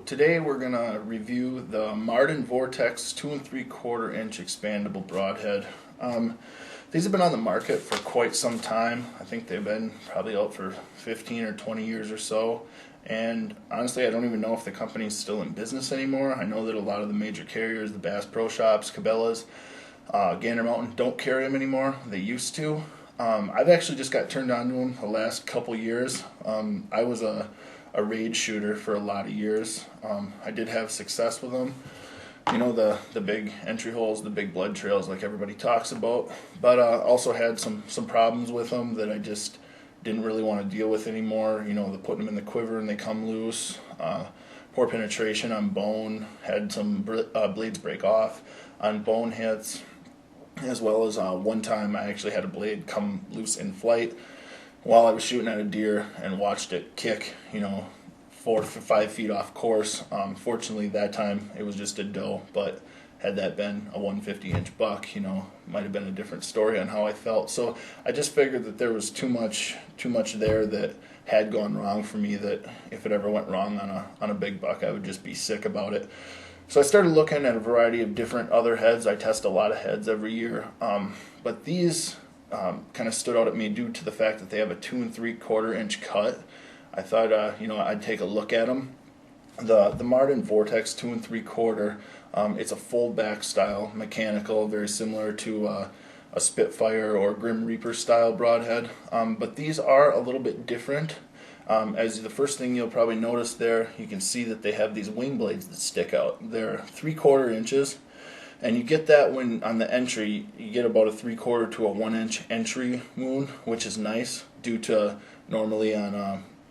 Today we're going to review the Vortex 2 3/4 inch expandable broadhead. These have been on the market for quite some time. I think they've been probably out for 15 or 20 years or so. And honestly, I don't even know if the company's still in business anymore. I know that a lot of the major carriers, the Bass Pro Shops, Cabela's, Gander Mountain, don't carry them anymore. They used to. I've actually just got turned on to them the last couple years. I was a raid shooter for a lot of years. I did have success with them. You know, the big entry holes, the big blood trails like everybody talks about. But also had some problems with them that I just didn't really want to deal with anymore. You know, the putting them in the quiver and they come loose. Poor penetration on bone. Had some blades break off on bone hits. As well as one time I actually had a blade come loose in flight while I was shooting at a deer and watched it kick, 4 to 5 feet off course. Fortunately, that time it was just a doe, but had that been a 150-inch buck, might have been a different story on how I felt. So I just figured that there was too much there that had gone wrong for me, that if it ever went wrong on a big buck, I would just be sick about it. So I started looking at a variety of different other heads. I test a lot of heads every year, but these kind of stood out at me due to the fact that they have a 2 3/4 inch cut. I thought, I'd take a look at them. The Vortex 2 3/4. It's a fold back style mechanical, very similar to a Spitfire or Grim Reaper style broadhead. But these are a little bit different. As the first thing you'll probably notice there, you can see that they have these wing blades that stick out. They're 3/4 inches, and you get that when on the entry, you get about a 3/4 to a 1 inch entry wound, which is nice, due to normally on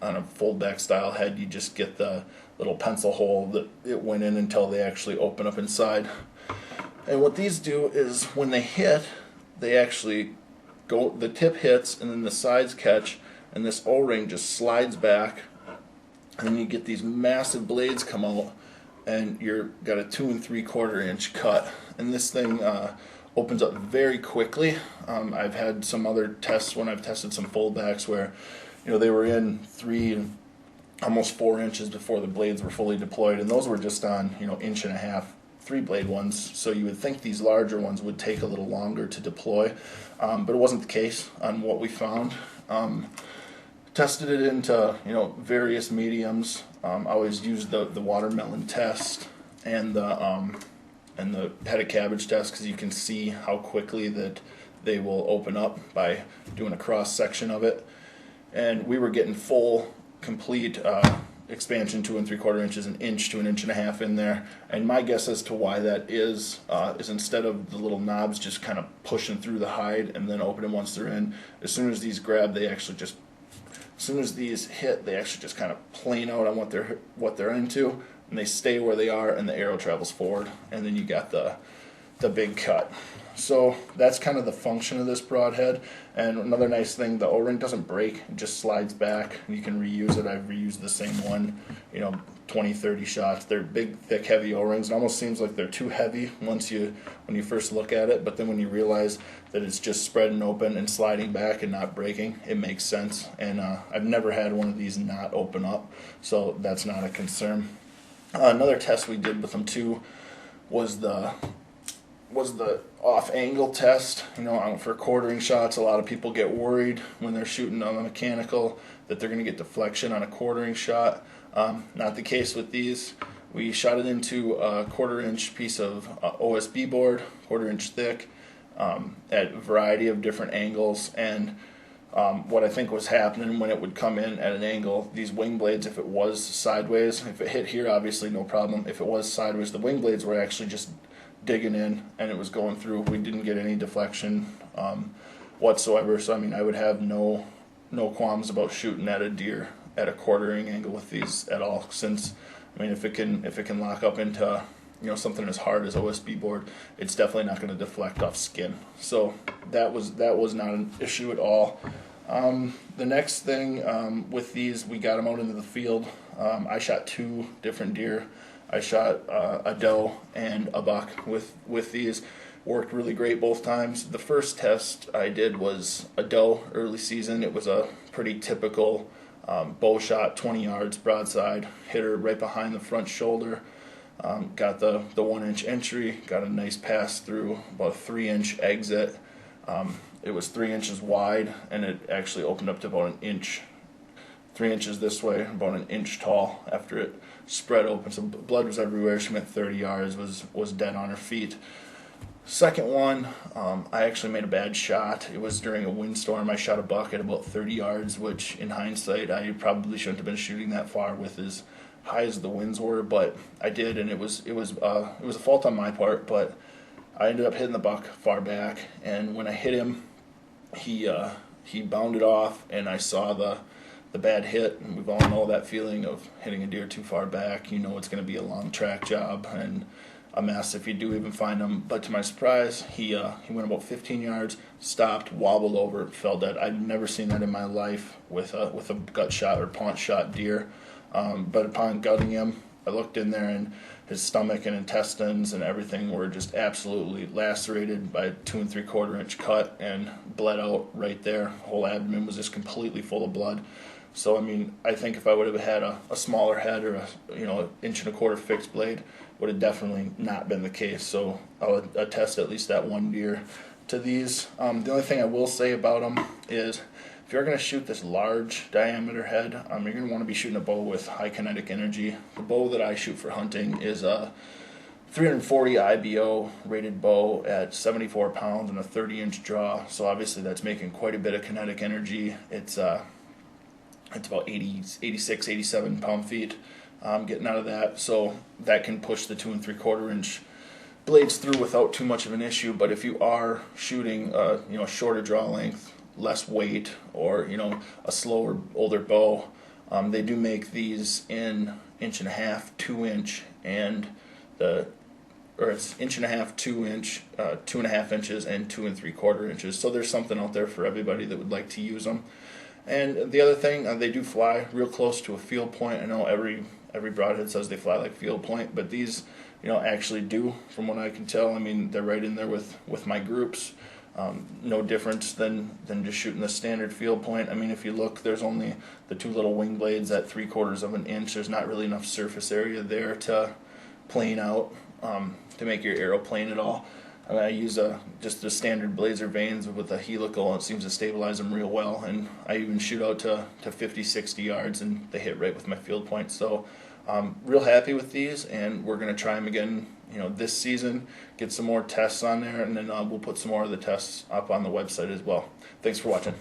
a fold back style head, you just get the little pencil hole that it went in until they actually open up inside. And what these do is when they hit, they actually go, the tip hits and then the sides catch, and this O-ring just slides back, and then you get these massive blades come out, and you've got a 2 3/4 inch cut. And this thing opens up very quickly. I've had some other tests when I've tested some foldbacks where, they were in 3 and almost 4 inches before the blades were fully deployed, and those were just on 1.5 inch 3-blade ones. So you would think these larger ones would take a little longer to deploy, but it wasn't the case on what we found. Tested it into various mediums. I always used the watermelon test and the head of cabbage test, because you can see how quickly that they will open up by doing a cross section of it. And we were getting full, complete expansion 2 3/4 inches, 1 inch to 1.5 inches in there. And my guess as to why that is instead of the little knobs just kind of pushing through the hide and then opening once they're in, as soon as these grab, as soon as these hit, they actually just kind of plane out on what they're into, and they stay where they are, and the arrow travels forward, and then you got the big cut. So that's kind of the function of this broadhead. And another nice thing, the O-ring doesn't break; it just slides back. You can reuse it. I've reused the same one, 20, 30 shots. They're big, thick, heavy O-rings. It almost seems like they're too heavy when you first look at it, but then when you realize that it's just spreading open and sliding back and not breaking, it makes sense. And I've never had one of these not open up, so that's not a concern. Another test we did with them too was the off-angle test. For quartering shots, a lot of people get worried when they're shooting on a mechanical that they're going to get deflection on a quartering shot. Not the case with these. We shot it into a 1/4 inch piece of OSB board, 1/4 inch thick, at a variety of different angles. And what I think was happening when it would come in at an angle, these wing blades, if it was sideways, if it hit here, obviously no problem. If it was sideways, the wing blades were actually just digging in, and it was going through. We didn't get any deflection whatsoever. So I would have no qualms about shooting at a deer at a quartering angle with these at all, since if it can lock up into something as hard as OSB board, it's definitely not going to deflect off skin. So that was not an issue at all. The next thing with these, we got them out into the field. I shot 2 different deer. I shot a doe and a buck with these. Worked really great both times. The first test I did was a doe early season. It was a pretty typical Bow shot 20 yards broadside, hit her right behind the front shoulder. Got the 1-inch entry, got a nice pass through, about a 3-inch exit. It was 3 inches wide, and it actually opened up to about an inch, 3 inches this way, about an inch tall after it spread open. So blood was everywhere. She went 30 yards, was dead on her feet. Second one, I actually made a bad shot. It was during a windstorm. I shot a buck at about 30 yards, which in hindsight I probably shouldn't have been shooting that far with as high as the winds were, but I did, and it was a fault on my part. But I ended up hitting the buck far back, and when I hit him, he bounded off, and I saw the bad hit, and we all know that feeling of hitting a deer too far back. You know it's going to be a long track job and a mess if you do even find him. But to my surprise, he went about 15 yards, stopped, wobbled over, fell dead. I'd never seen that in my life with a gut shot or paunch shot deer. But upon gutting him, I looked in there, and his stomach and intestines and everything were just absolutely lacerated by a 2 3/4 inch cut and bled out right there. The whole abdomen was just completely full of blood. So I mean, I think if I would have had a smaller head or an 1.25 inch fixed blade, would have definitely not been the case. So I would attest at least that one deer to these. The only thing I will say about them is, if you're going to shoot this large diameter head, you're going to want to be shooting a bow with high kinetic energy. The bow that I shoot for hunting is a 340 IBO rated bow at 74 pounds and a 30-inch draw. So obviously that's making quite a bit of kinetic energy. It's about 86, 87 pound-feet getting out of that. So that can push the 2 3/4 inch blades through without too much of an issue. But if you are shooting a shorter draw length, less weight, or a slower, older bow, they do make these in 1.5 inch, 2 inch, and it's 1.5 inch, 2 inch, 2.5 inches, and 2 3/4 inches. So there's something out there for everybody that would like to use them. And the other thing, they do fly real close to a field point. I know every broadhead says they fly like field point, but these, actually do, from what I can tell. I mean, they're right in there with my groups. No difference than just shooting the standard field point. I mean, if you look, there's only the 2 little wing blades at 3/4 inch. There's not really enough surface area there to plane out, to make your arrow plane at all. I mean, I use just the standard blazer vanes with a helical, and it seems to stabilize them real well. And I even shoot out to 50, 60 yards, and they hit right with my field point. So real happy with these, and we're going to try them again this season, get some more tests on there, and then we'll put some more of the tests up on the website as well. Thanks for watching.